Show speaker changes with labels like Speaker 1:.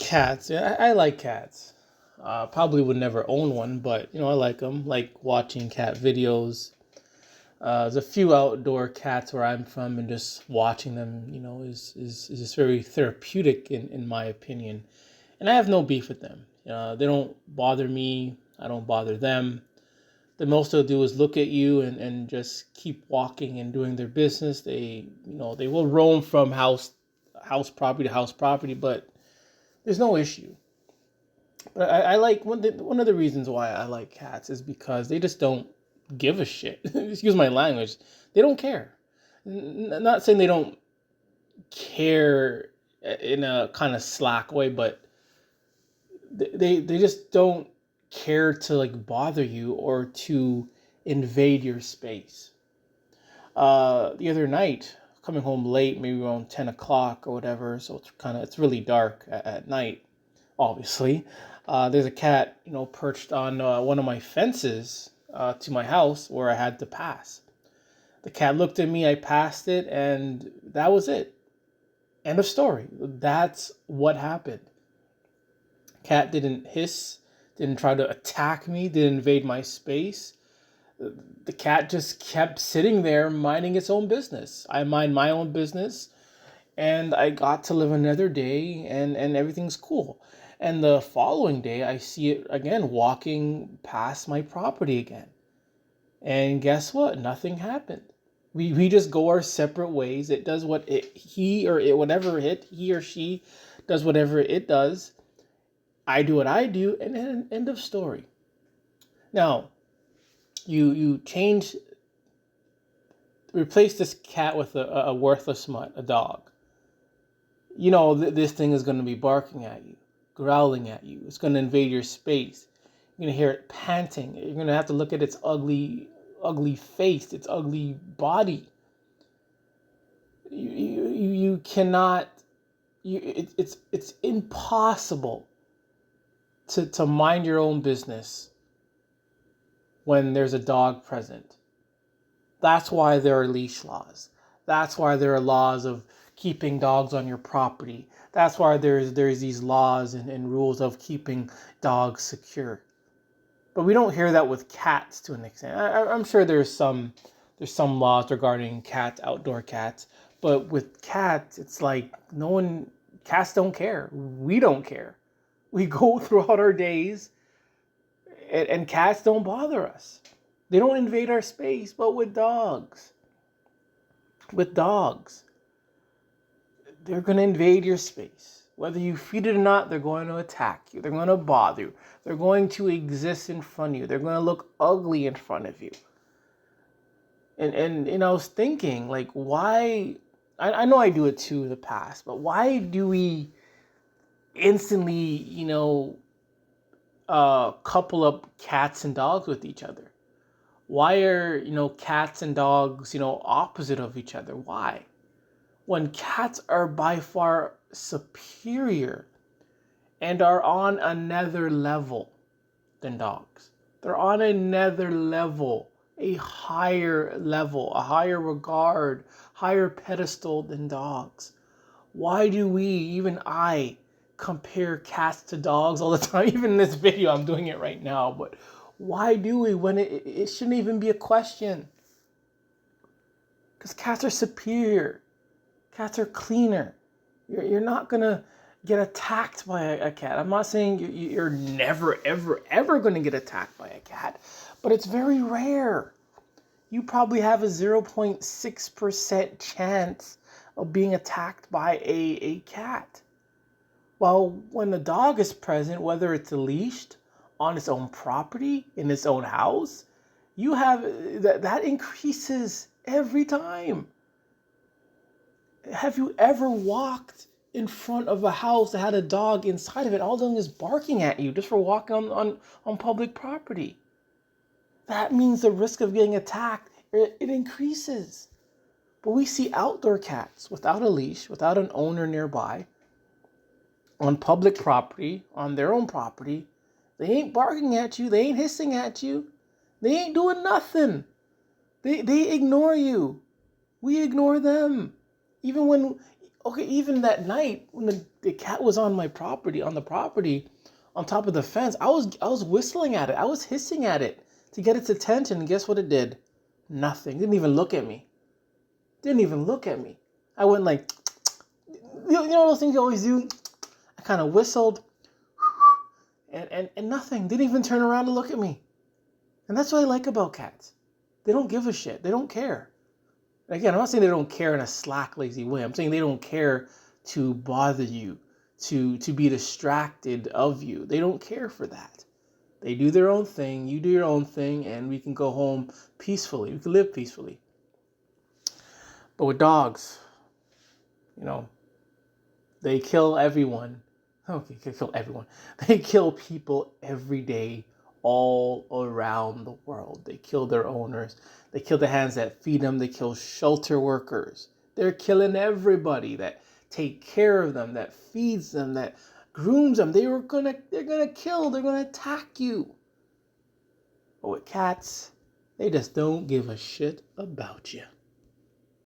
Speaker 1: Cats. Yeah, I like cats. Probably would never own one, but I like them. Like watching cat videos. There's a few outdoor cats where I'm from, and just watching them, is just very therapeutic in my opinion. And I have no beef with them. They don't bother me. I don't bother them. The most they'll do is look at you and just keep walking and doing their business. They will roam from house property to house property, but there's no issue. But I like one of the reasons why I like cats is because they just don't give a shit. Excuse my language. They don't care. Not saying they don't care in a kind of slack way, but they just don't care to like bother you or to invade your space. The other night, coming home late, maybe around 10 o'clock or whatever, so it's really dark at night. Obviously, there's a cat perched on one of my fences to my house where I had to pass. The cat looked at me, I passed it, and that was it. End of story. That's what happened. Cat didn't hiss, didn't try to attack me, didn't invade my space. The cat just kept sitting there minding its own business. I mind my own business, and I got to live another day, and everything's cool. And the following day, I see it again walking past my property again. And guess what? Nothing happened. We just go our separate ways. It does what he or it, whatever he or she does whatever it does. I do what I do, and then end of story. Now, you replace this cat with a worthless mutt, a dog. This thing is going to be barking at you, growling at you. It's going to invade your space. You're going to hear it panting. You're going to have to look at its ugly face, its ugly body. You cannot. It's impossible to mind your own business when there's a dog present. That's why there are leash laws. That's why there are laws of keeping dogs on your property. That's why there's these laws and rules of keeping dogs secure. But we don't hear that with cats to an extent. I'm sure there's some laws regarding cats, outdoor cats, but with cats, it's like cats don't care. We don't care. We go throughout our days, and cats don't bother us. They don't invade our space. But with dogs, they're going to invade your space. Whether you feed it or not, they're going to attack you. They're going to bother you. They're going to exist in front of you. They're going to look ugly in front of you. And I was thinking, like, why? I know I do it too in the past, but why do we instantly, couple up cats and dogs with each other? Why are, cats and dogs, opposite of each other? Why? When cats are by far superior and are on another level than dogs. They're on another level, a higher level, a higher regard, higher pedestal than dogs. Why do we, even I, compare cats to dogs all the time? Even in this video, I'm doing it right now, but why do we when it shouldn't even be a question? Because cats are superior. Cats are cleaner. You're not going to get attacked by a cat. I'm not saying you're never, ever, ever going to get attacked by a cat, but it's very rare. You probably have a 0.6% chance of being attacked by a cat. While when the dog is present, whether it's leashed, on its own property, in its own house, you have that increases every time. Have you ever walked in front of a house that had a dog inside of it, all doing is barking at you just for walking on public property? That means the risk of getting attacked, it increases. But we see outdoor cats without a leash, without an owner nearby, on public property, on their own property. They ain't barking at you. They ain't hissing at you. They ain't doing nothing. They ignore you. We ignore them. Even when Okay, even that night when the cat was on my property, on the property, on top of the fence, I was whistling at it. I was hissing at it to get its attention. And guess what it did? Nothing. Didn't even look at me. Didn't even look at me. I went like, you know those things you always do? I kind of whistled and nothing. Didn't even turn around to look at me. And that's what I like about cats. They don't give a shit. They don't care. Again, I'm not saying they don't care in a slack, lazy way. I'm saying they don't care to bother you, to be distracted of you. They don't care for that. They do their own thing, you do your own thing, and we can go home peacefully. We can live peacefully. But with dogs, you know, they kill everyone. Okay, they kill everyone. They kill people every day all around the world. They kill their owners. They kill the hands that feed them. They kill shelter workers. They're killing everybody that take care of them, that feeds them, that grooms them. They're gonna kill. They're gonna attack you. But with cats, they just don't give a shit about you.